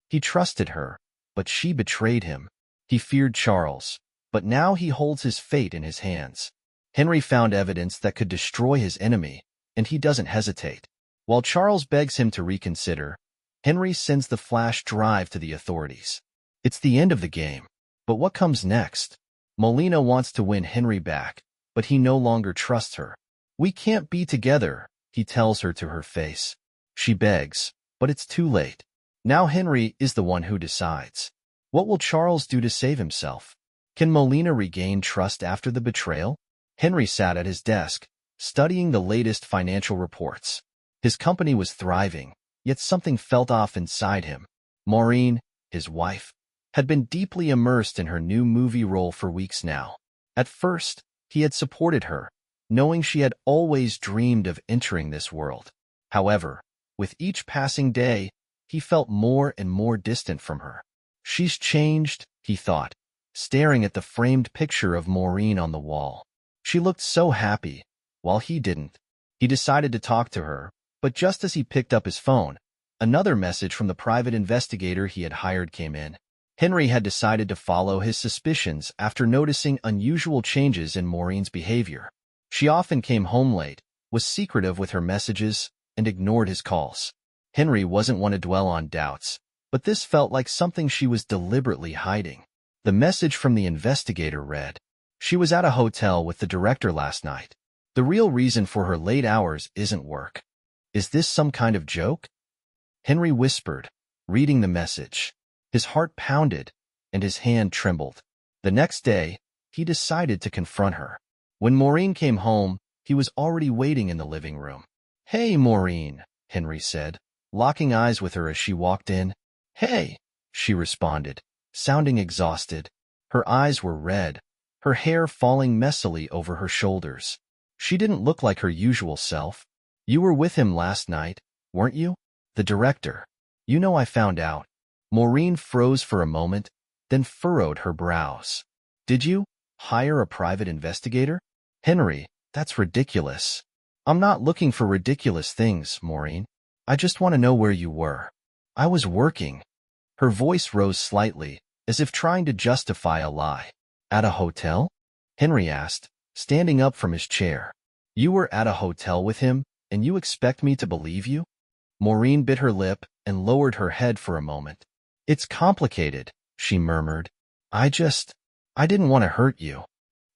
He trusted her, but she betrayed him. He feared Charles, but now he holds his fate in his hands. Henry found evidence that could destroy his enemy, and he doesn't hesitate. While Charles begs him to reconsider, Henry sends the flash drive to the authorities. It's the end of the game. But what comes next? Molina wants to win Henry back, but he no longer trusts her. "We can't be together," he tells her to her face. She begs, but it's too late. Now Henry is the one who decides. What will Charles do to save himself? Can Molina regain trust after the betrayal? Henry sat at his desk, studying the latest financial reports. His company was thriving, yet something felt off inside him. Maureen, his wife, had been deeply immersed in her new movie role for weeks now. At first, he had supported her, knowing she had always dreamed of entering this world. However, with each passing day, he felt more and more distant from her. "She's changed," he thought, staring at the framed picture of Maureen on the wall. She looked so happy, while he didn't. He decided to talk to her, but just as he picked up his phone, another message from the private investigator he had hired came in. Henry had decided to follow his suspicions after noticing unusual changes in Maureen's behavior. She often came home late, was secretive with her messages, and ignored his calls. Henry wasn't one to dwell on doubts, but this felt like something she was deliberately hiding. The message from the investigator read, "She was at a hotel with the director last night. The real reason for her late hours isn't work. Is this some kind of joke?" Henry whispered, reading the message. His heart pounded, and his hand trembled. The next day, he decided to confront her. When Maureen came home, he was already waiting in the living room. "Hey, Maureen," Henry said, locking eyes with her as she walked in. "Hey," she responded, sounding exhausted. Her eyes were red, her hair falling messily over her shoulders. She didn't look like her usual self. "You were with him last night, weren't you? The director. You know I found out." Maureen froze for a moment, then furrowed her brows. "Did you hire a private investigator?" "Henry, that's ridiculous." "I'm not looking for ridiculous things, Maureen. I just want to know where you were." "I was working." Her voice rose slightly, as if trying to justify a lie. "At a hotel?" Henry asked, standing up from his chair. "You were at a hotel with him, and you expect me to believe you?" Maureen bit her lip and lowered her head for a moment. "It's complicated," she murmured. I didn't want to hurt you."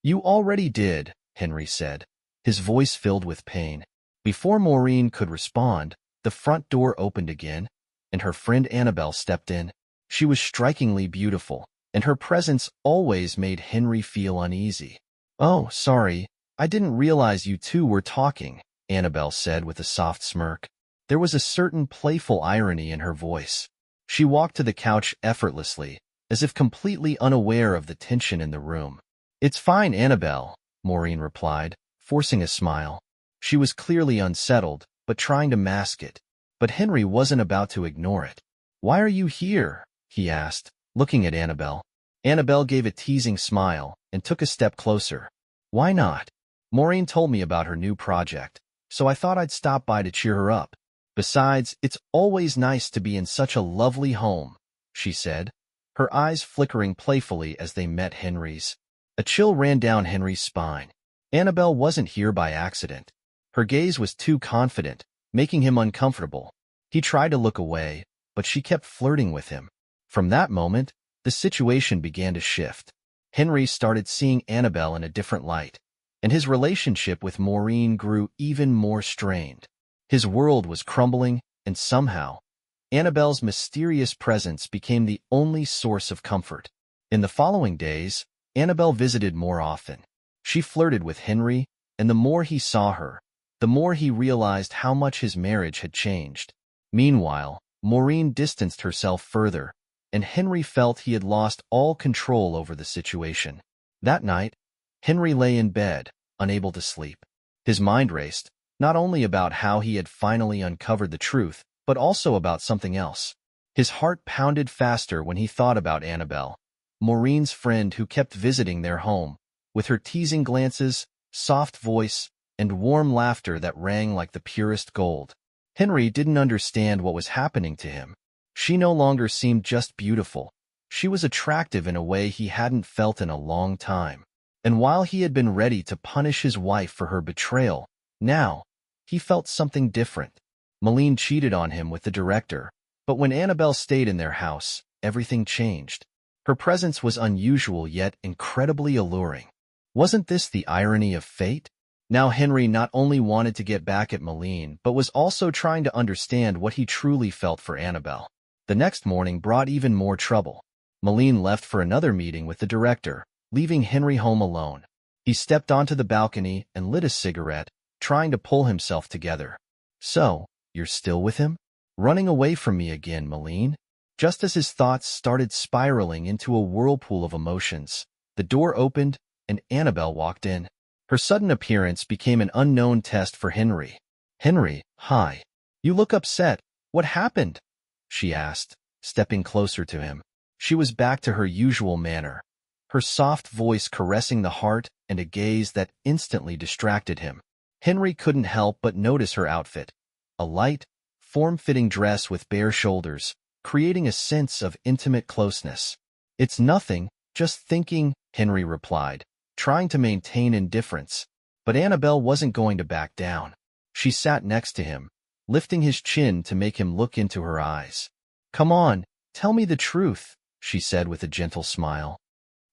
"You already did," Henry said, his voice filled with pain. Before Maureen could respond, the front door opened again, and her friend Annabelle stepped in. She was strikingly beautiful, and her presence always made Henry feel uneasy. "Oh, sorry, I didn't realize you two were talking," Annabelle said with a soft smirk. There was a certain playful irony in her voice. She walked to the couch effortlessly, as if completely unaware of the tension in the room. "It's fine, Annabelle," Maureen replied, forcing a smile. She was clearly unsettled, but trying to mask it. But Henry wasn't about to ignore it. "Why are you here?" he asked, looking at Annabelle. Annabelle gave a teasing smile and took a step closer. "Why not? Maureen told me about her new project, so I thought I'd stop by to cheer her up. Besides, it's always nice to be in such a lovely home," she said, her eyes flickering playfully as they met Henry's. A chill ran down Henry's spine. Annabelle wasn't here by accident. Her gaze was too confident, making him uncomfortable. He tried to look away, but she kept flirting with him. From that moment, the situation began to shift. Henry started seeing Annabelle in a different light, and his relationship with Maureen grew even more strained. His world was crumbling, and somehow, Annabelle's mysterious presence became the only source of comfort. In the following days, Annabelle visited more often. She flirted with Henry, and the more he saw her, the more he realized how much his marriage had changed. Meanwhile, Maureen distanced herself further, and Henry felt he had lost all control over the situation. That night, Henry lay in bed, unable to sleep. His mind raced, not only about how he had finally uncovered the truth, but also about something else. His heart pounded faster when he thought about Annabelle, Maureen's friend who kept visiting their home, with her teasing glances, soft voice, and warm laughter that rang like the purest gold. Henry didn't understand what was happening to him. She no longer seemed just beautiful. She was attractive in a way he hadn't felt in a long time. And while he had been ready to punish his wife for her betrayal, now, he felt something different. Molina cheated on him with the director, but when Annabelle stayed in their house, everything changed. Her presence was unusual yet incredibly alluring. Wasn't this the irony of fate? Now Henry not only wanted to get back at Molina but was also trying to understand what he truly felt for Annabelle. The next morning brought even more trouble. Molina left for another meeting with the director, leaving Henry home alone. He stepped onto the balcony and lit a cigarette, trying to pull himself together. "So, you're still with him? Running away from me again, Molina?" Just as his thoughts started spiraling into a whirlpool of emotions, the door opened and Annabelle walked in. Her sudden appearance became an unknown test for Henry. "Henry, hi. You look upset. What happened?" she asked, stepping closer to him. She was back to her usual manner, her soft voice caressing the heart and a gaze that instantly distracted him. Henry couldn't help but notice her outfit, a light, form-fitting dress with bare shoulders, creating a sense of intimate closeness. "It's nothing, just thinking," Henry replied, trying to maintain indifference. But Annabelle wasn't going to back down. She sat next to him, lifting his chin to make him look into her eyes. "Come on, tell me the truth," she said with a gentle smile.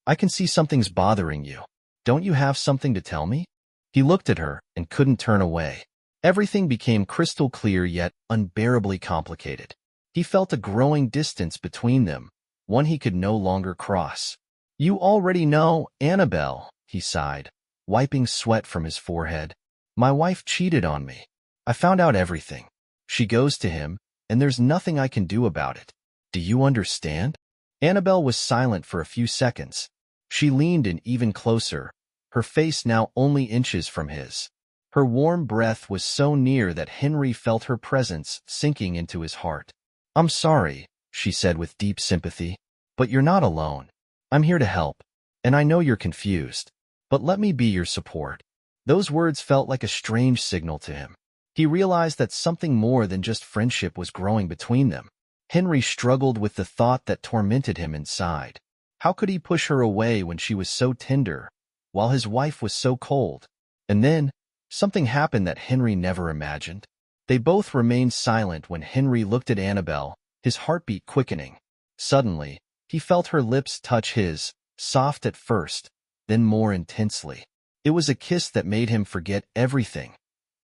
"I can see something's bothering you. Don't you have something to tell me?" He looked at her and couldn't turn away. Everything became crystal clear yet unbearably complicated. He felt a growing distance between them, one he could no longer cross. "You already know, Annabelle," he sighed, wiping sweat from his forehead. "My wife cheated on me. I found out everything. She goes to him, and there's nothing I can do about it. Do you understand?" Annabelle was silent for a few seconds. She leaned in even closer, her face now only inches from his. Her warm breath was so near that Henry felt her presence sinking into his heart. "I'm sorry," she said with deep sympathy, "but you're not alone. I'm here to help, and I know you're confused, but let me be your support." Those words felt like a strange signal to him. He realized that something more than just friendship was growing between them. Henry struggled with the thought that tormented him inside. How could he push her away when she was so tender, while his wife was so cold? And then, something happened that Henry never imagined. They both remained silent when Henry looked at Annabelle, his heartbeat quickening. Suddenly, he felt her lips touch his, soft at first, then more intensely. It was a kiss that made him forget everything.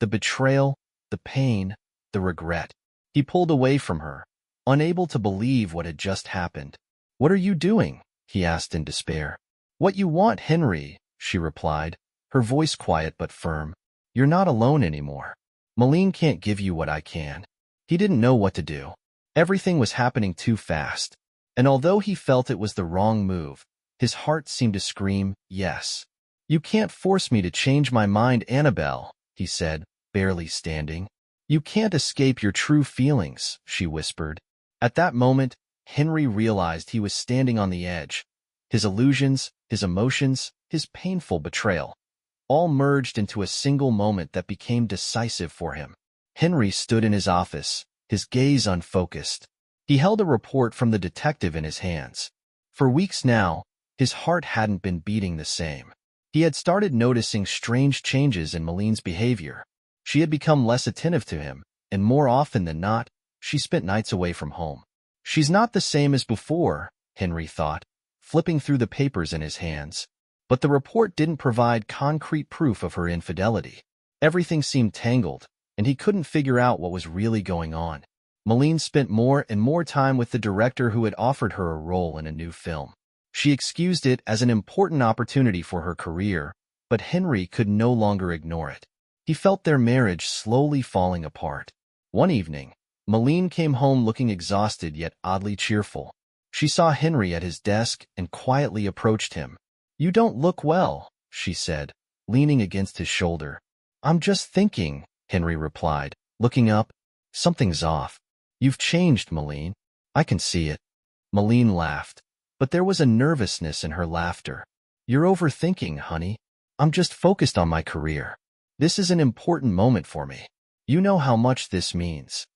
The betrayal, the pain, the regret. He pulled away from her, unable to believe what had just happened. "What are you doing?" he asked in despair. "What you want, Henry," she replied, her voice quiet but firm. "You're not alone anymore. Molina can't give you what I can." He didn't know what to do. Everything was happening too fast. And although he felt it was the wrong move, his heart seemed to scream, "Yes." "You can't force me to change my mind, Annabelle," he said, barely standing. "You can't escape your true feelings," she whispered. At that moment, Henry realized he was standing on the edge. His illusions, his emotions, his painful betrayal, all merged into a single moment that became decisive for him. Henry stood in his office, his gaze unfocused. He held a report from the detective in his hands. For weeks now, his heart hadn't been beating the same. He had started noticing strange changes in Molina's behavior. She had become less attentive to him, and more often than not, she spent nights away from home. "She's not the same as before," Henry thought, flipping through the papers in his hands. But the report didn't provide concrete proof of her infidelity. Everything seemed tangled, and he couldn't figure out what was really going on. Molina spent more and more time with the director who had offered her a role in a new film. She excused it as an important opportunity for her career, but Henry could no longer ignore it. He felt their marriage slowly falling apart. One evening, Molina came home looking exhausted yet oddly cheerful. She saw Henry at his desk and quietly approached him. "You don't look well," she said, leaning against his shoulder. "I'm just thinking," Henry replied, looking up. "Something's off. You've changed, Molina. I can see it." Molina laughed, but there was a nervousness in her laughter. "You're overthinking, honey. I'm just focused on my career. This is an important moment for me. You know how much this means."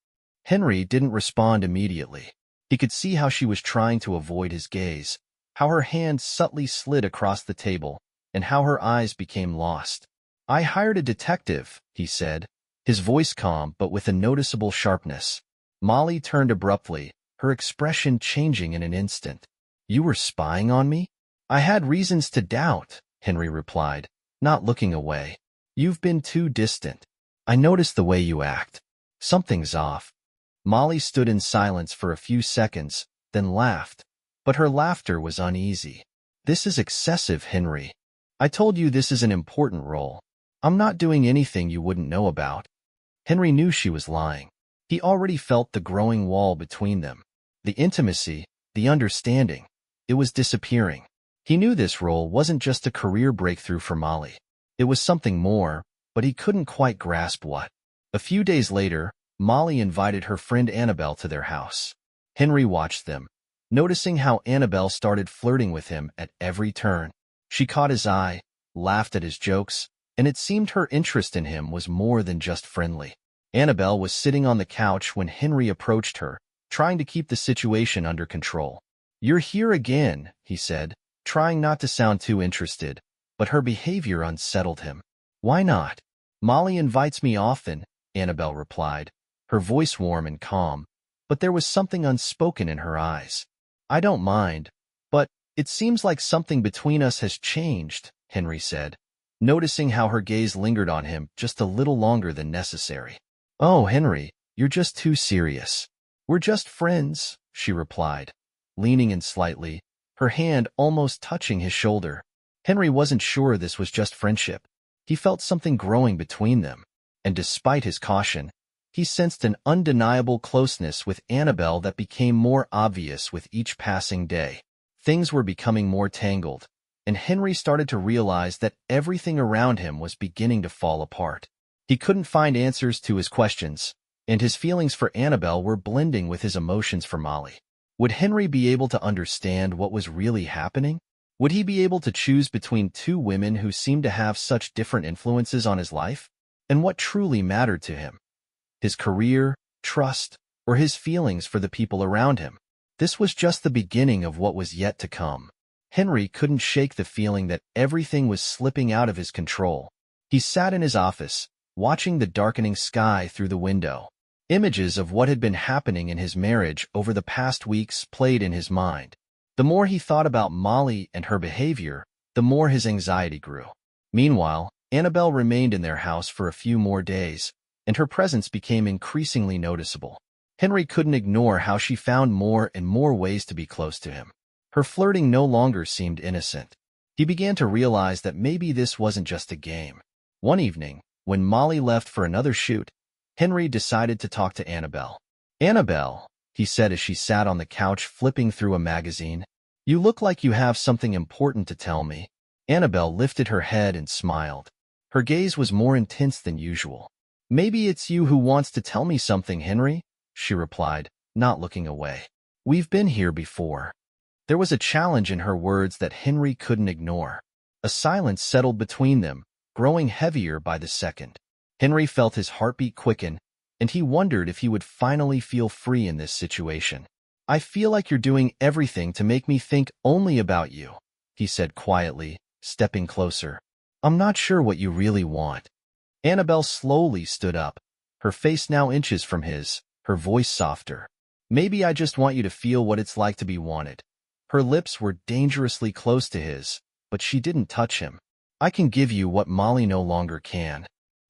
Henry didn't respond immediately. He could see how she was trying to avoid his gaze, how her hand subtly slid across the table, and how her eyes became lost. "I hired a detective," he said, his voice calm but with a noticeable sharpness. Molly turned abruptly, her expression changing in an instant. "You were spying on me?" "I had reasons to doubt," Henry replied, not looking away. "You've been too distant. I noticed the way you act. Something's off." Molly stood in silence for a few seconds, then laughed, but her laughter was uneasy. "This is excessive, Henry. I told you this is an important role. I'm not doing anything you wouldn't know about." Henry knew she was lying. He already felt the growing wall between them. The intimacy, the understanding, it was disappearing. He knew this role wasn't just a career breakthrough for Molly. It was something more, but he couldn't quite grasp what. A few days later, Molly invited her friend Annabelle to their house. Henry watched them, noticing how Annabelle started flirting with him at every turn. She caught his eye, laughed at his jokes, and it seemed her interest in him was more than just friendly. Annabelle was sitting on the couch when Henry approached her, trying to keep the situation under control. "You're here again," he said, trying not to sound too interested, but her behavior unsettled him. "Why not?" "Molly invites me often," Annabelle replied, her voice warm and calm, but there was something unspoken in her eyes. "I don't mind, but it seems like something between us has changed," Henry said, noticing how her gaze lingered on him just a little longer than necessary. "Oh, Henry, you're just too serious." "We're just friends," she replied, leaning in slightly, her hand almost touching his shoulder. Henry wasn't sure this was just friendship. He felt something growing between them, and despite his caution, he sensed an undeniable closeness with Annabelle that became more obvious with each passing day. Things were becoming more tangled, and Henry started to realize that everything around him was beginning to fall apart. He couldn't find answers to his questions, and his feelings for Annabelle were blending with his emotions for Molly. Would Henry be able to understand what was really happening? Would he be able to choose between two women who seemed to have such different influences on his life? And what truly mattered to him? His career, trust, or his feelings for the people around him? This was just the beginning of what was yet to come. Henry couldn't shake the feeling that everything was slipping out of his control. He sat in his office, watching the darkening sky through the window. Images of what had been happening in his marriage over the past weeks played in his mind. The more he thought about Molly and her behavior, the more his anxiety grew. Meanwhile, Annabelle remained in their house for a few more days, and her presence became increasingly noticeable. Henry couldn't ignore how she found more and more ways to be close to him. Her flirting no longer seemed innocent. He began to realize that maybe this wasn't just a game. One evening, when Molly left for another shoot, Henry decided to talk to Annabelle. "Annabelle," he said as she sat on the couch flipping through a magazine, "you look like you have something important to tell me." Annabelle lifted her head and smiled. Her gaze was more intense than usual. "Maybe it's you who wants to tell me something, Henry," she replied, not looking away. "We've been here before." There was a challenge in her words that Henry couldn't ignore. A silence settled between them, growing heavier by the second. Henry felt his heartbeat quicken, and he wondered if he would finally feel free in this situation. "I feel like you're doing everything to make me think only about you," he said quietly, stepping closer. "I'm not sure what you really want." Annabelle slowly stood up, her face now inches from his, her voice softer. "Maybe I just want you to feel what it's like to be wanted." Her lips were dangerously close to his, but she didn't touch him. "I can give you what Molly no longer can."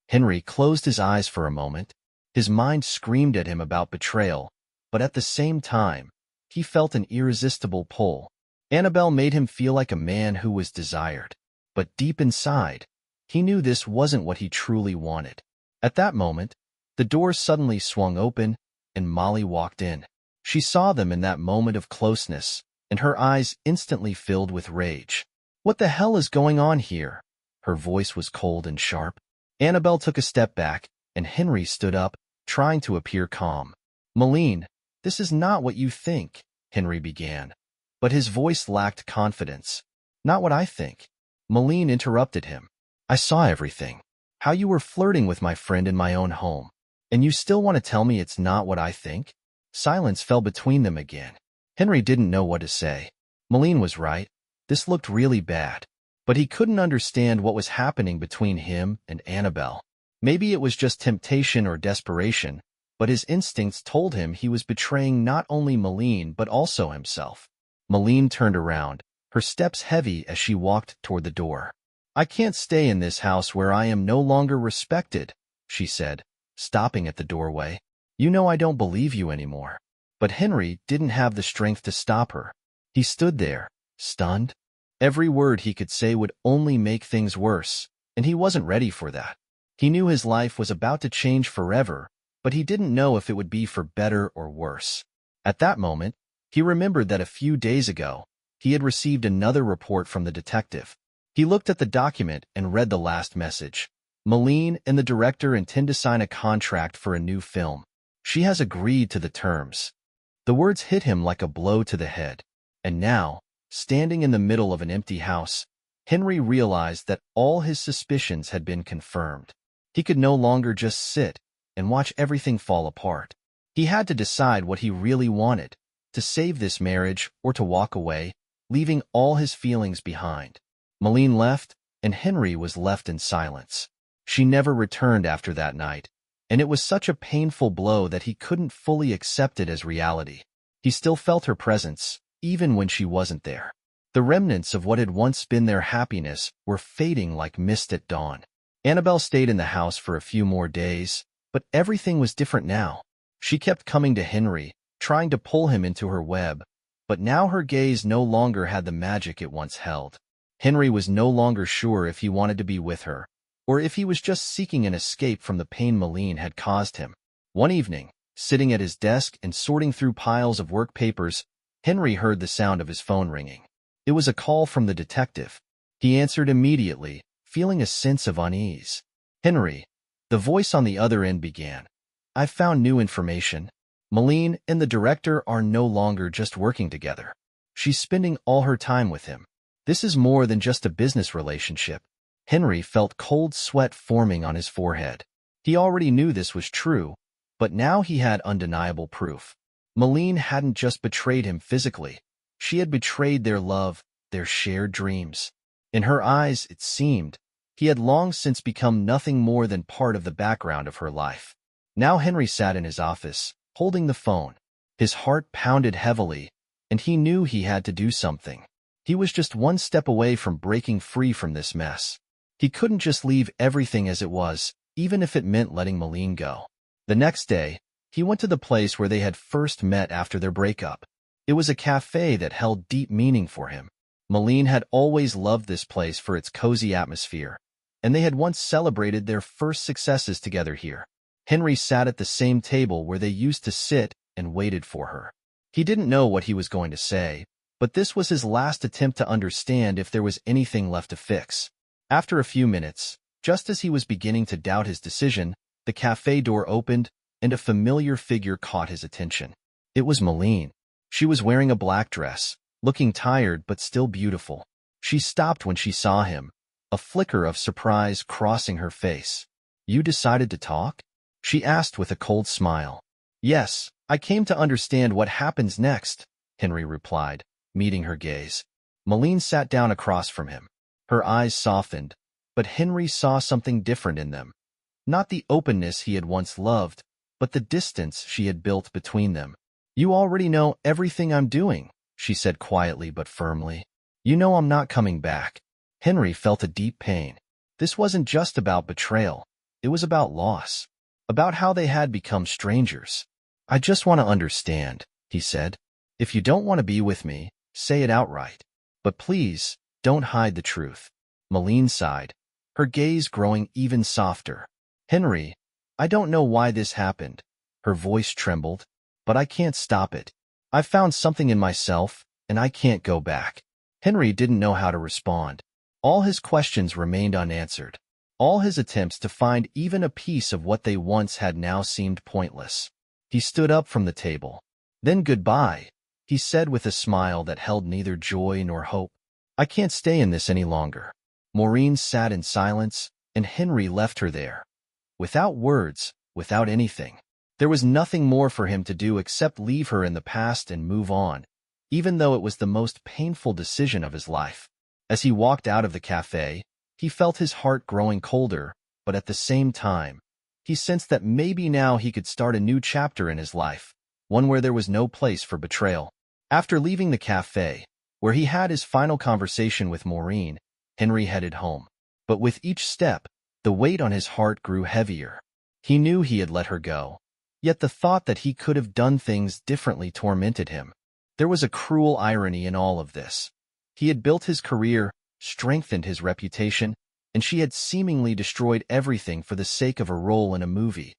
Henry closed his eyes for a moment. His mind screamed at him about betrayal, but at the same time, he felt an irresistible pull. Annabelle made him feel like a man who was desired, but deep inside, he knew this wasn't what he truly wanted. At that moment, the door suddenly swung open, and Molly walked in. She saw them in that moment of closeness, and her eyes instantly filled with rage. "What the hell is going on here?" Her voice was cold and sharp. Annabelle took a step back, and Henry stood up, trying to appear calm. "Molina, this is not what you think," Henry began, but his voice lacked confidence. "Not what I think." Molina interrupted him. "I saw everything. How you were flirting with my friend in my own home. And you still want to tell me it's not what I think?" Silence fell between them again. Henry didn't know what to say. Molina was right. This looked really bad. But he couldn't understand what was happening between him and Annabelle. Maybe it was just temptation or desperation, but his instincts told him he was betraying not only Molina but also himself. Molina turned around, her steps heavy as she walked toward the door. "I can't stay in this house where I am no longer respected," she said, stopping at the doorway. "You know I don't believe you anymore." But Henry didn't have the strength to stop her. He stood there, stunned. Every word he could say would only make things worse, and he wasn't ready for that. He knew his life was about to change forever, but he didn't know if it would be for better or worse. At that moment, he remembered that a few days ago, he had received another report from the detective. He looked at the document and read the last message. Molina and the director intend to sign a contract for a new film. She has agreed to the terms. The words hit him like a blow to the head. And now, standing in the middle of an empty house, Henry realized that all his suspicions had been confirmed. He could no longer just sit and watch everything fall apart. He had to decide what he really wanted, to save this marriage or to walk away, leaving all his feelings behind. Molina left, and Henry was left in silence. She never returned after that night, and it was such a painful blow that he couldn't fully accept it as reality. He still felt her presence, even when she wasn't there. The remnants of what had once been their happiness were fading like mist at dawn. Annabelle stayed in the house for a few more days, but everything was different now. She kept coming to Henry, trying to pull him into her web, but now her gaze no longer had the magic it once held. Henry was no longer sure if he wanted to be with her, or if he was just seeking an escape from the pain Molina had caused him. One evening, sitting at his desk and sorting through piles of work papers, Henry heard the sound of his phone ringing. It was a call from the detective. He answered immediately, feeling a sense of unease. "Henry," the voice on the other end began. "I've found new information. Molina and the director are no longer just working together. She's spending all her time with him. This is more than just a business relationship." Henry felt cold sweat forming on his forehead. He already knew this was true, but now he had undeniable proof. Molina hadn't just betrayed him physically. She had betrayed their love, their shared dreams. In her eyes, it seemed, he had long since become nothing more than part of the background of her life. Now Henry sat in his office, holding the phone. His heart pounded heavily, and he knew he had to do something. He was just one step away from breaking free from this mess. He couldn't just leave everything as it was, even if it meant letting Molina go. The next day, he went to the place where they had first met after their breakup. It was a cafe that held deep meaning for him. Molina had always loved this place for its cozy atmosphere, and they had once celebrated their first successes together here. Henry sat at the same table where they used to sit and waited for her. He didn't know what he was going to say, but this was his last attempt to understand if there was anything left to fix. After a few minutes, just as he was beginning to doubt his decision, the cafe door opened, and a familiar figure caught his attention. It was Molina. She was wearing a black dress, looking tired but still beautiful. She stopped when she saw him, a flicker of surprise crossing her face. "You decided to talk?" she asked with a cold smile. "Yes, I came to understand what happens next," Henry replied, meeting her gaze. Molina sat down across from him. Her eyes softened, but Henry saw something different in them. Not the openness he had once loved, but the distance she had built between them. "You already know everything I'm doing," she said quietly but firmly. "You know I'm not coming back." Henry felt a deep pain. This wasn't just about betrayal. It was about loss, about how they had become strangers. "I just want to understand," he said. "If you don't want to be with me, say it outright. But please, don't hide the truth." Molina sighed, her gaze growing even softer. "Henry, I don't know why this happened." Her voice trembled. "But I can't stop it. I found something in myself, and I can't go back." Henry didn't know how to respond. All his questions remained unanswered. All his attempts to find even a piece of what they once had now seemed pointless. He stood up from the table. "Then goodbye," he said with a smile that held neither joy nor hope. "I can't stay in this any longer." Maureen sat in silence, and Henry left her there. Without words, without anything. There was nothing more for him to do except leave her in the past and move on, even though it was the most painful decision of his life. As he walked out of the cafe, he felt his heart growing colder, but at the same time, he sensed that maybe now he could start a new chapter in his life, one where there was no place for betrayal. After leaving the cafe, where he had his final conversation with Maureen, Henry headed home. But with each step, the weight on his heart grew heavier. He knew he had let her go, yet the thought that he could have done things differently tormented him. There was a cruel irony in all of this. He had built his career, strengthened his reputation, and she had seemingly destroyed everything for the sake of a role in a movie,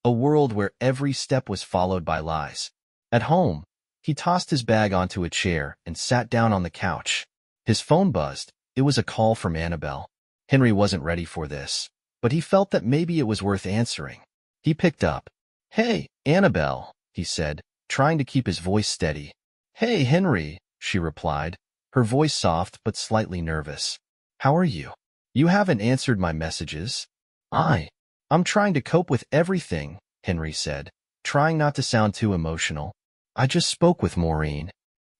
a world where every step was followed by lies. At home, he tossed his bag onto a chair and sat down on the couch. His phone buzzed. It was a call from Annabelle. Henry wasn't ready for this, but he felt that maybe it was worth answering. He picked up. "Hey, Annabelle," he said, trying to keep his voice steady. "Hey, Henry," she replied, her voice soft but slightly nervous. "How are you? You haven't answered my messages." I'm trying to cope with everything," Henry said, trying not to sound too emotional. "I just spoke with Maureen."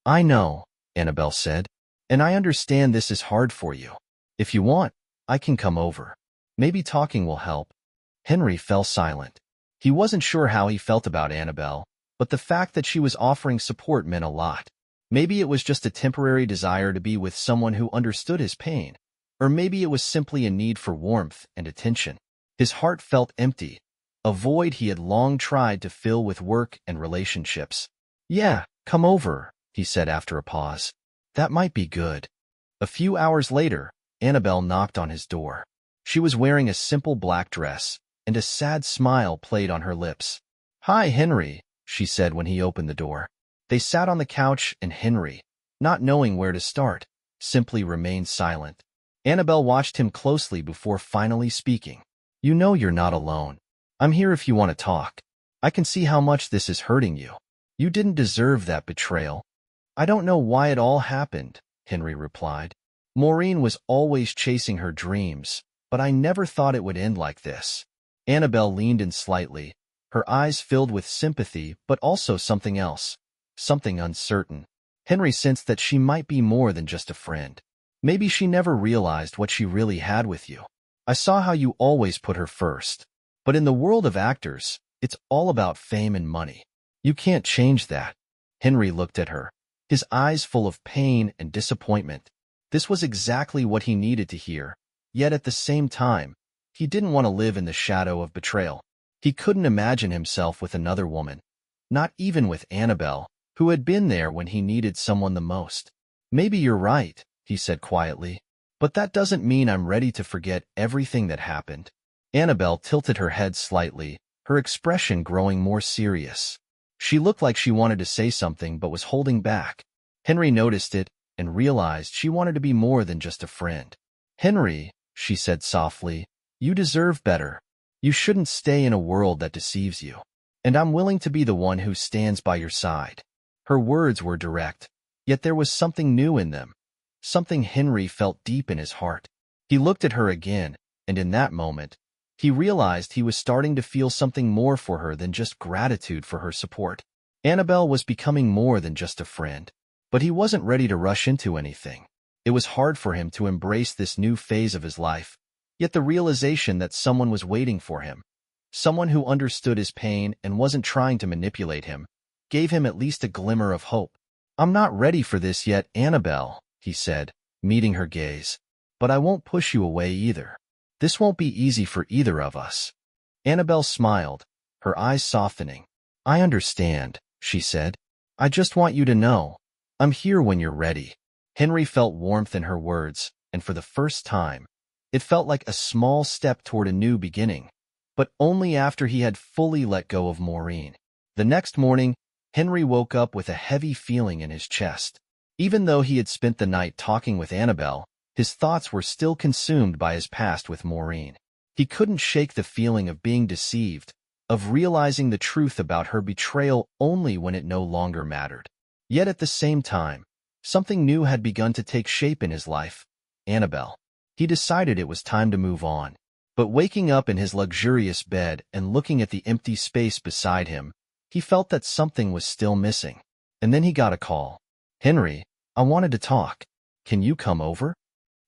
"I know," Annabelle said, "and I understand this is hard for you. If you want, I can come over. Maybe talking will help." Henry fell silent. He wasn't sure how he felt about Annabelle, but the fact that she was offering support meant a lot. Maybe it was just a temporary desire to be with someone who understood his pain, or maybe it was simply a need for warmth and attention. His heart felt empty, a void he had long tried to fill with work and relationships. "Yeah, come over," he said after a pause. "That might be good." A few hours later, Annabelle knocked on his door. She was wearing a simple black dress, and a sad smile played on her lips. "Hi, Henry," she said when he opened the door. They sat on the couch, and Henry, not knowing where to start, simply remained silent. Annabelle watched him closely before finally speaking. "You know you're not alone. I'm here if you want to talk. I can see how much this is hurting you. You didn't deserve that betrayal." "I don't know why it all happened," Henry replied. "Maureen was always chasing her dreams, but I never thought it would end like this." Annabelle leaned in slightly, her eyes filled with sympathy but also something else, something uncertain. Henry sensed that she might be more than just a friend. Maybe she never realized what she really had with you. "I saw how you always put her first. But in the world of actors, it's all about fame and money. You can't change that." Henry looked at her, his eyes full of pain and disappointment. This was exactly what he needed to hear, yet at the same time, he didn't want to live in the shadow of betrayal. He couldn't imagine himself with another woman, not even with Annabelle, who had been there when he needed someone the most. "Maybe you're right," he said quietly, "but that doesn't mean I'm ready to forget everything that happened." Annabelle tilted her head slightly, her expression growing more serious. She looked like she wanted to say something but was holding back. Henry noticed it and realized she wanted to be more than just a friend. "Henry," she said softly, "you deserve better. You shouldn't stay in a world that deceives you. And I'm willing to be the one who stands by your side." Her words were direct, yet there was something new in them, something Henry felt deep in his heart. He looked at her again, and in that moment, he realized he was starting to feel something more for her than just gratitude for her support. Annabelle was becoming more than just a friend. But he wasn't ready to rush into anything. It was hard for him to embrace this new phase of his life, yet the realization that someone was waiting for him, someone who understood his pain and wasn't trying to manipulate him, gave him at least a glimmer of hope. "I'm not ready for this yet, Annabelle," he said, meeting her gaze. "But I won't push you away either. This won't be easy for either of us." Annabelle smiled, her eyes softening. "I understand," she said. "I just want you to know, I'm here when you're ready." Henry felt warmth in her words, and for the first time, it felt like a small step toward a new beginning, but only after he had fully let go of Maureen. The next morning, Henry woke up with a heavy feeling in his chest. Even though he had spent the night talking with Annabelle, his thoughts were still consumed by his past with Maureen. He couldn't shake the feeling of being deceived, of realizing the truth about her betrayal only when it no longer mattered. Yet at the same time, something new had begun to take shape in his life, Annabelle. He decided it was time to move on. But waking up in his luxurious bed and looking at the empty space beside him, he felt that something was still missing. And then he got a call. "Henry, I wanted to talk. Can you come over?"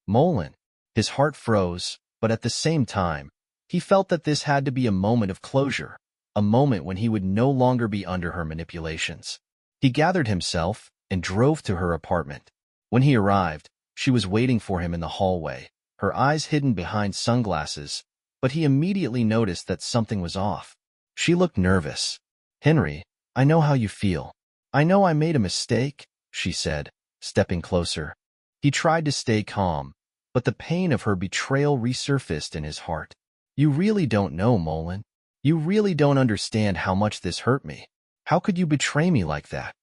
Molin. His heart froze, but at the same time, he felt that this had to be a moment of closure, a moment when he would no longer be under her manipulations. He gathered himself and drove to her apartment. When he arrived, she was waiting for him in the hallway, her eyes hidden behind sunglasses, but he immediately noticed that something was off. She looked nervous. "Henry, I know how you feel. I know I made a mistake," she said, stepping closer. He tried to stay calm, but the pain of her betrayal resurfaced in his heart. "You really don't know, Molin. You really don't understand how much this hurt me. How could you betray me like that?"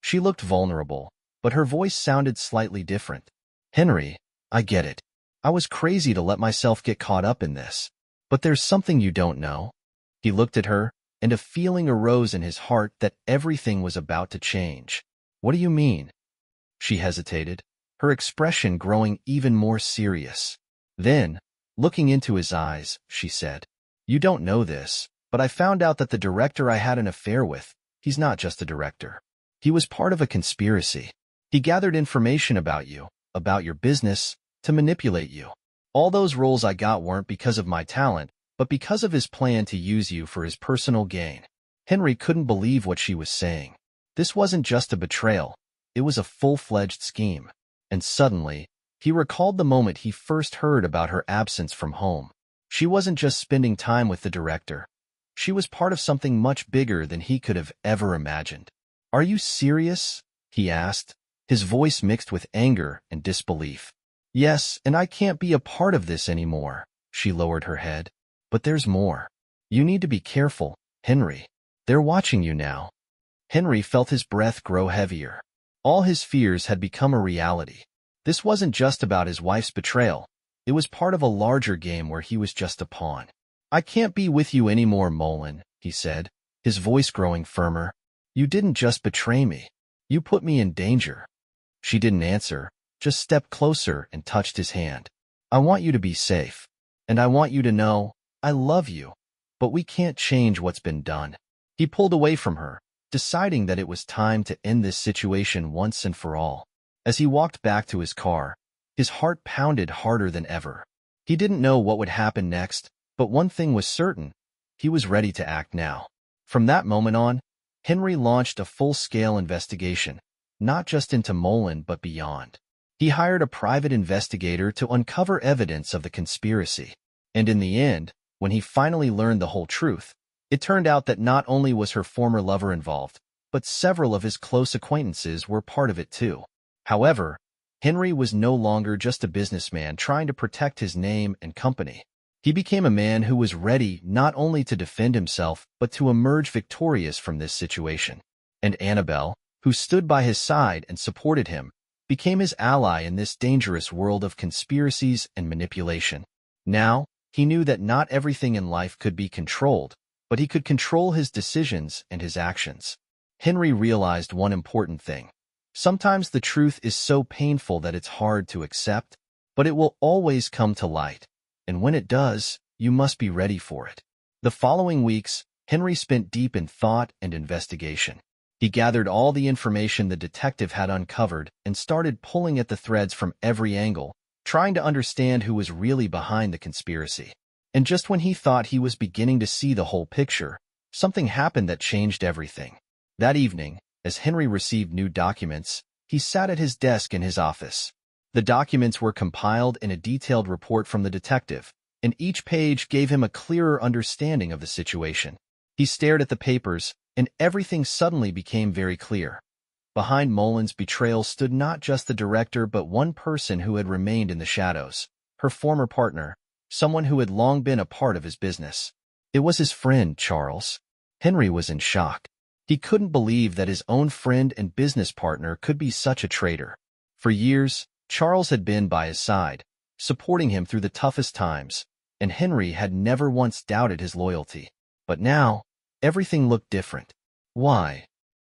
She looked vulnerable, but her voice sounded slightly different. "Henry, I get it. I was crazy to let myself get caught up in this. But there's something you don't know." He looked at her, and a feeling arose in his heart that everything was about to change. "What do you mean?" She hesitated, her expression growing even more serious. Then, looking into his eyes, she said, "You don't know this, but I found out that the director I had an affair with, he's not just a director. He was part of a conspiracy. He gathered information about you, about your business, to manipulate you. All those roles I got weren't because of my talent, but because of his plan to use you for his personal gain." Henry couldn't believe what she was saying. This wasn't just a betrayal. It was a full-fledged scheme. And suddenly, he recalled the moment he first heard about her absence from home. She wasn't just spending time with the director. She was part of something much bigger than he could have ever imagined. "Are you serious?" he asked, his voice mixed with anger and disbelief. "Yes, and I can't be a part of this anymore." She lowered her head. "But there's more. You need to be careful, Henry. They're watching you now." Henry felt his breath grow heavier. All his fears had become a reality. This wasn't just about his wife's betrayal. It was part of a larger game where he was just a pawn. "I can't be with you anymore, Molin," he said, his voice growing firmer. "You didn't just betray me. You put me in danger." She didn't answer, just stepped closer and touched his hand. "I want you to be safe. And I want you to know, I love you. But we can't change what's been done." He pulled away from her, deciding that it was time to end this situation once and for all. As he walked back to his car, his heart pounded harder than ever. He didn't know what would happen next, but one thing was certain: he was ready to act now. From that moment on, Henry launched a full-scale investigation, not just into Molin but beyond. He hired a private investigator to uncover evidence of the conspiracy. And in the end, when he finally learned the whole truth, it turned out that not only was her former lover involved, but several of his close acquaintances were part of it too. However, Henry was no longer just a businessman trying to protect his name and company. He became a man who was ready not only to defend himself, but to emerge victorious from this situation. And Annabelle, who stood by his side and supported him, became his ally in this dangerous world of conspiracies and manipulation. Now, he knew that not everything in life could be controlled, but he could control his decisions and his actions. Henry realized one important thing. Sometimes the truth is so painful that it's hard to accept, but it will always come to light. And when it does, you must be ready for it. The following weeks, Henry spent deep in thought and investigation. He gathered all the information the detective had uncovered and started pulling at the threads from every angle, trying to understand who was really behind the conspiracy. And just when he thought he was beginning to see the whole picture, something happened that changed everything. That evening, as Henry received new documents, he sat at his desk in his office. The documents were compiled in a detailed report from the detective, and each page gave him a clearer understanding of the situation. He stared at the papers, and everything suddenly became very clear. Behind Molin's betrayal stood not just the director but one person who had remained in the shadows, her former partner, someone who had long been a part of his business. It was his friend, Charles. Henry was in shock. He couldn't believe that his own friend and business partner could be such a traitor. For years, Charles had been by his side, supporting him through the toughest times, and Henry had never once doubted his loyalty. But now, everything looked different. "Why?"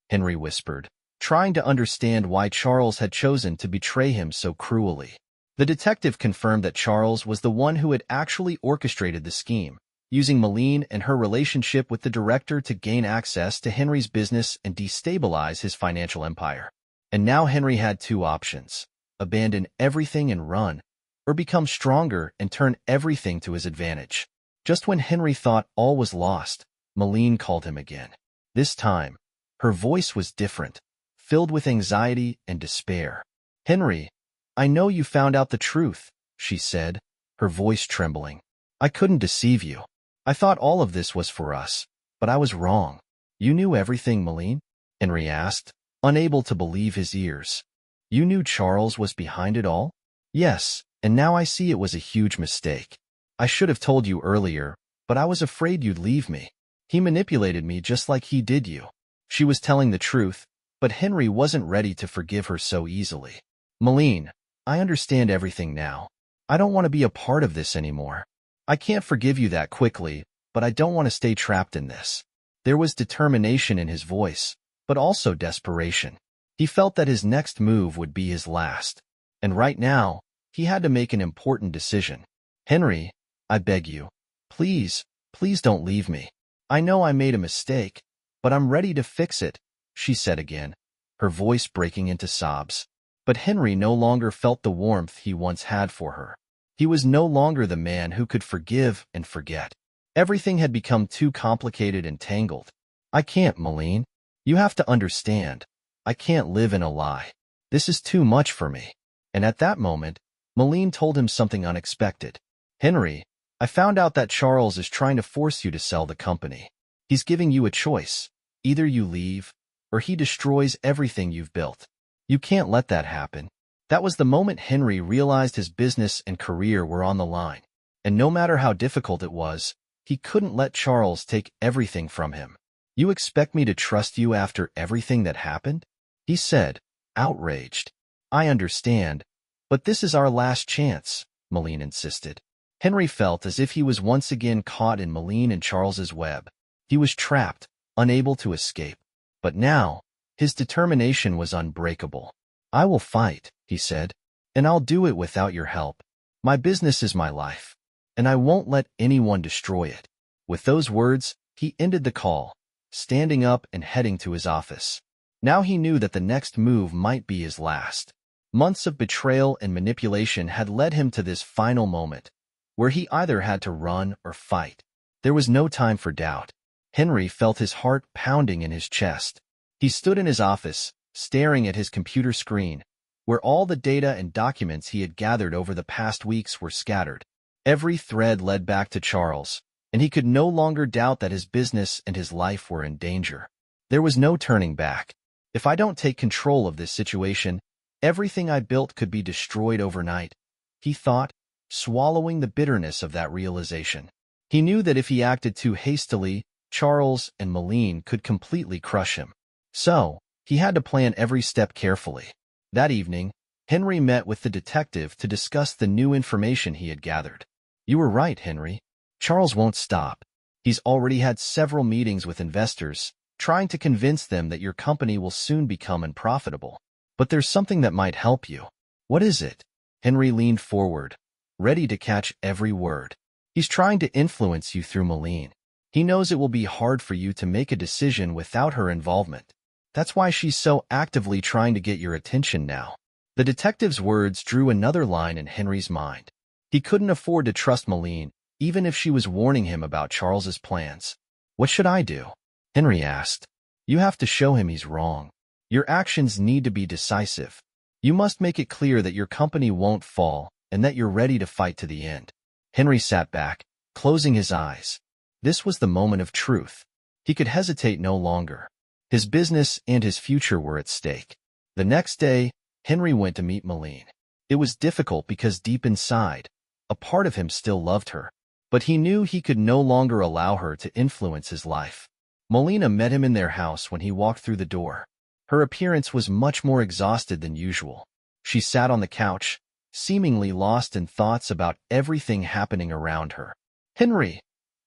Henry whispered, trying to understand why Charles had chosen to betray him so cruelly. The detective confirmed that Charles was the one who had actually orchestrated the scheme, using Molina and her relationship with the director to gain access to Henry's business and destabilize his financial empire. And now Henry had two options: abandon everything and run, or become stronger and turn everything to his advantage. Just when Henry thought all was lost, Molina called him again. This time, her voice was different, filled with anxiety and despair. "Henry, I know you found out the truth," she said, her voice trembling. "I couldn't deceive you. I thought all of this was for us, but I was wrong." "You knew everything, Molina?" Henry asked, unable to believe his ears. "You knew Charles was behind it all?" "Yes, and now I see it was a huge mistake. I should have told you earlier, but I was afraid you'd leave me. He manipulated me just like he did you." She was telling the truth, but Henry wasn't ready to forgive her so easily. "Molina, I understand everything now. I don't want to be a part of this anymore. I can't forgive you that quickly, but I don't want to stay trapped in this." There was determination in his voice, but also desperation. He felt that his next move would be his last. And right now, he had to make an important decision. "Henry, I beg you, please, please don't leave me. I know I made a mistake, but I'm ready to fix it," she said again, her voice breaking into sobs. But Henry no longer felt the warmth he once had for her. He was no longer the man who could forgive and forget. Everything had become too complicated and tangled. "I can't, Molina. You have to understand. I can't live in a lie. This is too much for me." And at that moment, Molina told him something unexpected. "Henry, I found out that Charles is trying to force you to sell the company. He's giving you a choice. Either you leave, or he destroys everything you've built. You can't let that happen." That was the moment Henry realized his business and career were on the line. And no matter how difficult it was, he couldn't let Charles take everything from him. "You expect me to trust you after everything that happened?" he said, outraged. "I understand, but this is our last chance," Molina insisted. Henry felt as if he was once again caught in Molina and Charles's web. He was trapped, unable to escape. But now, his determination was unbreakable. "I will fight," he said, "and I'll do it without your help. My business is my life, and I won't let anyone destroy it." With those words, he ended the call, standing up and heading to his office. Now he knew that the next move might be his last. Months of betrayal and manipulation had led him to this final moment, where he either had to run or fight. There was no time for doubt. Henry felt his heart pounding in his chest. He stood in his office, staring at his computer screen, where all the data and documents he had gathered over the past weeks were scattered. Every thread led back to Charles, and he could no longer doubt that his business and his life were in danger. There was no turning back. "If I don't take control of this situation, everything I built could be destroyed overnight," he thought, swallowing the bitterness of that realization. He knew that if he acted too hastily, Charles and Molina could completely crush him. So, he had to plan every step carefully. That evening, Henry met with the detective to discuss the new information he had gathered. "You were right, Henry. Charles won't stop. He's already had several meetings with investors, trying to convince them that your company will soon become unprofitable. But there's something that might help you." "What is it?" Henry leaned forward, ready to catch every word. "He's trying to influence you through Molina. He knows it will be hard for you to make a decision without her involvement. That's why she's so actively trying to get your attention now." The detective's words drew another line in Henry's mind. He couldn't afford to trust Molina, even if she was warning him about Charles's plans. "What should I do?" Henry asked. "You have to show him he's wrong. Your actions need to be decisive. You must make it clear that your company won't fall and that you're ready to fight to the end." Henry sat back, closing his eyes. This was the moment of truth. He could hesitate no longer. His business and his future were at stake. The next day, Henry went to meet Molina. It was difficult because deep inside, a part of him still loved her. But he knew he could no longer allow her to influence his life. Molina met him in their house when he walked through the door. Her appearance was much more exhausted than usual. She sat on the couch, seemingly lost in thoughts about everything happening around her. "Henry!"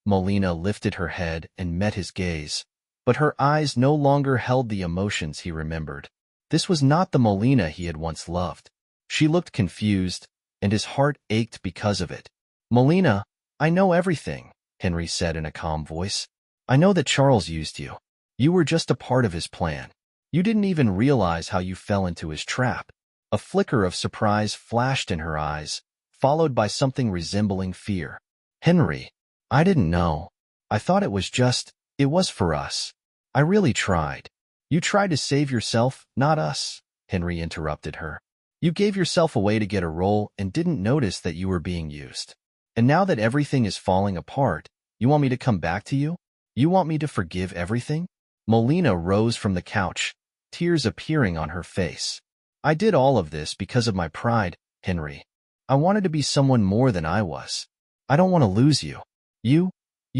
Molina lifted her head and met his gaze, but her eyes no longer held the emotions he remembered. This was not the Molina he had once loved. She looked confused, and his heart ached because of it. "Molina, I know everything," Henry said in a calm voice. "I know that Charles used you. You were just a part of his plan. You didn't even realize how you fell into his trap." A flicker of surprise flashed in her eyes, followed by something resembling fear. "Henry, I didn't know. I thought it was for us. I really tried." "You tried to save yourself, not us," Henry interrupted her. "You gave yourself away to get a role and didn't notice that you were being used. And now that everything is falling apart, you want me to come back to you? You want me to forgive everything?" Molina rose from the couch, tears appearing on her face. "I did all of this because of my pride, Henry. I wanted to be someone more than I was. I don't want to lose you. You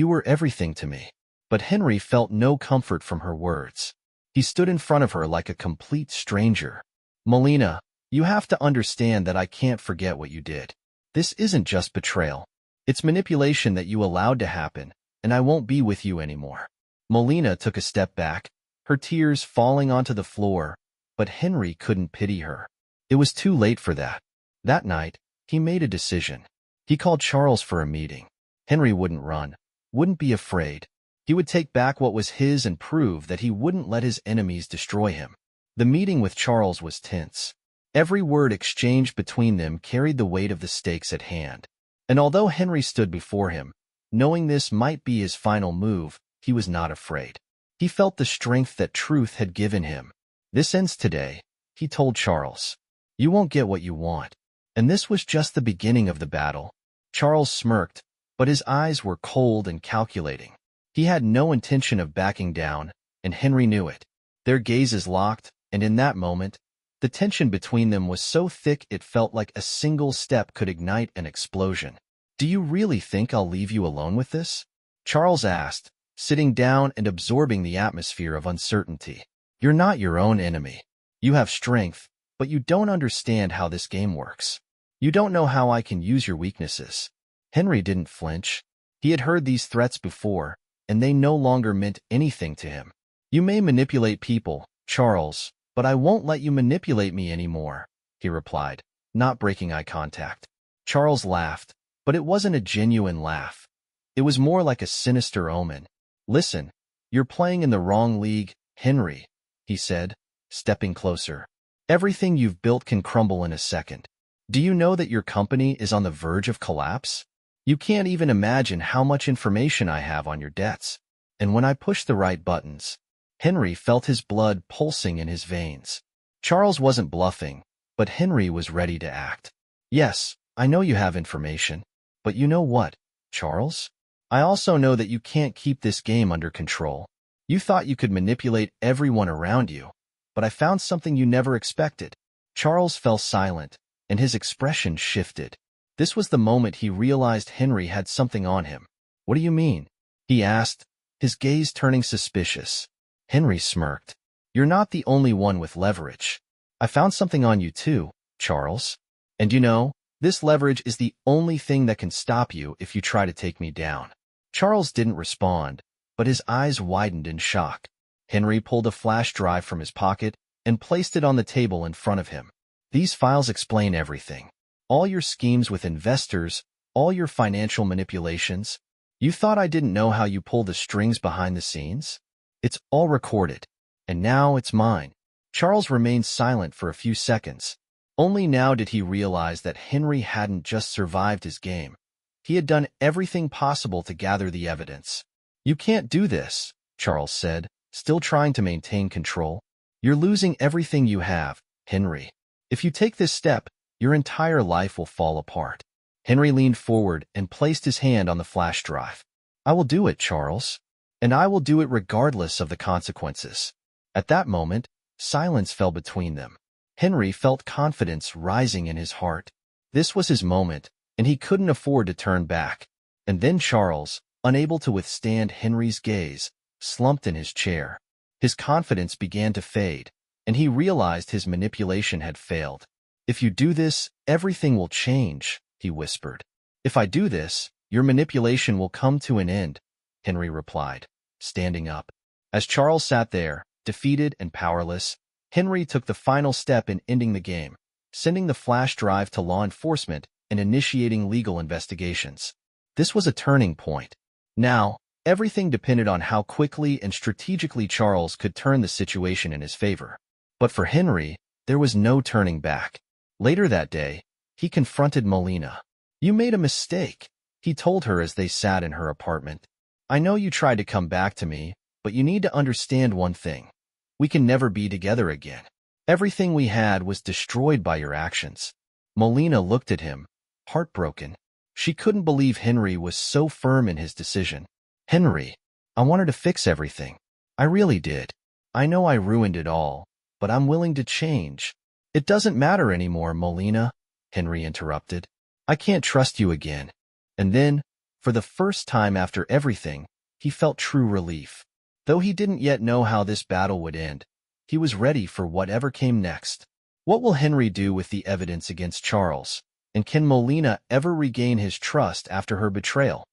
were everything to me." But Henry felt no comfort from her words. He stood in front of her like a complete stranger. "Molina, you have to understand that I can't forget what you did. This isn't just betrayal. It's manipulation that you allowed to happen, and I won't be with you anymore." Molina took a step back, her tears falling onto the floor, but Henry couldn't pity her. It was too late for that. That night, he made a decision. He called Charles for a meeting. Henry wouldn't run, wouldn't be afraid. He would take back what was his and prove that he wouldn't let his enemies destroy him. The meeting with Charles was tense. Every word exchanged between them carried the weight of the stakes at hand. And although Henry stood before him, knowing this might be his final move, he was not afraid. He felt the strength that truth had given him. "This ends today," he told Charles. "You won't get what you want." And this was just the beginning of the battle. Charles smirked, but his eyes were cold and calculating. He had no intention of backing down, and Henry knew it. Their gazes locked, and in that moment, the tension between them was so thick it felt like a single step could ignite an explosion. "Do you really think I'll leave you alone with this?" Charles asked, sitting down and absorbing the atmosphere of uncertainty. "You're not your own enemy. You have strength, but you don't understand how this game works. You don't know how I can use your weaknesses." Henry didn't flinch. He had heard these threats before, and they no longer meant anything to him. "You may manipulate people, Charles, but I won't let you manipulate me anymore," he replied, not breaking eye contact. Charles laughed, but it wasn't a genuine laugh. It was more like a sinister omen. "Listen, you're playing in the wrong league, Henry," he said, stepping closer. "Everything you've built can crumble in a second. Do you know that your company is on the verge of collapse? You can't even imagine how much information I have on your debts. And when I push the right buttons..." Henry felt his blood pulsing in his veins. Charles wasn't bluffing, but Henry was ready to act. "Yes, I know you have information. But you know what, Charles? I also know that you can't keep this game under control. You thought you could manipulate everyone around you, but I found something you never expected." Charles fell silent, and his expression shifted. This was the moment he realized Henry had something on him. "What do you mean?" he asked, his gaze turning suspicious. Henry smirked. "You're not the only one with leverage. I found something on you too, Charles. And you know, this leverage is the only thing that can stop you if you try to take me down." Charles didn't respond, but his eyes widened in shock. Henry pulled a flash drive from his pocket and placed it on the table in front of him. "These files explain everything. All your schemes with investors, all your financial manipulations. You thought I didn't know how you pull the strings behind the scenes? It's all recorded. And now it's mine." Charles remained silent for a few seconds. Only now did he realize that Henry hadn't just survived his game. He had done everything possible to gather the evidence. "You can't do this," Charles said, still trying to maintain control. "You're losing everything you have, Henry. If you take this step, your entire life will fall apart." Henry leaned forward and placed his hand on the flash drive. "I will do it, Charles. And I will do it regardless of the consequences." At that moment, silence fell between them. Henry felt confidence rising in his heart. This was his moment, and he couldn't afford to turn back. And then Charles, unable to withstand Henry's gaze, slumped in his chair. His confidence began to fade, and he realized his manipulation had failed. "If you do this, everything will change," he whispered. "If I do this, your manipulation will come to an end," Henry replied, standing up. As Charles sat there, defeated and powerless, Henry took the final step in ending the game, sending the flash drive to law enforcement and initiating legal investigations. This was a turning point. Now, everything depended on how quickly and strategically Charles could turn the situation in his favor. But for Henry, there was no turning back. Later that day, he confronted Molina. "You made a mistake," he told her as they sat in her apartment. "I know you tried to come back to me, but you need to understand one thing. We can never be together again. Everything we had was destroyed by your actions." Molina looked at him, heartbroken. She couldn't believe Henry was so firm in his decision. "Henry, I wanted to fix everything. I really did. I know I ruined it all, but I'm willing to change." "It doesn't matter anymore, Molina," Henry interrupted. "I can't trust you again." And then, for the first time after everything, he felt true relief. Though he didn't yet know how this battle would end, he was ready for whatever came next. What will Henry do with the evidence against Charles? And can Molina ever regain his trust after her betrayal?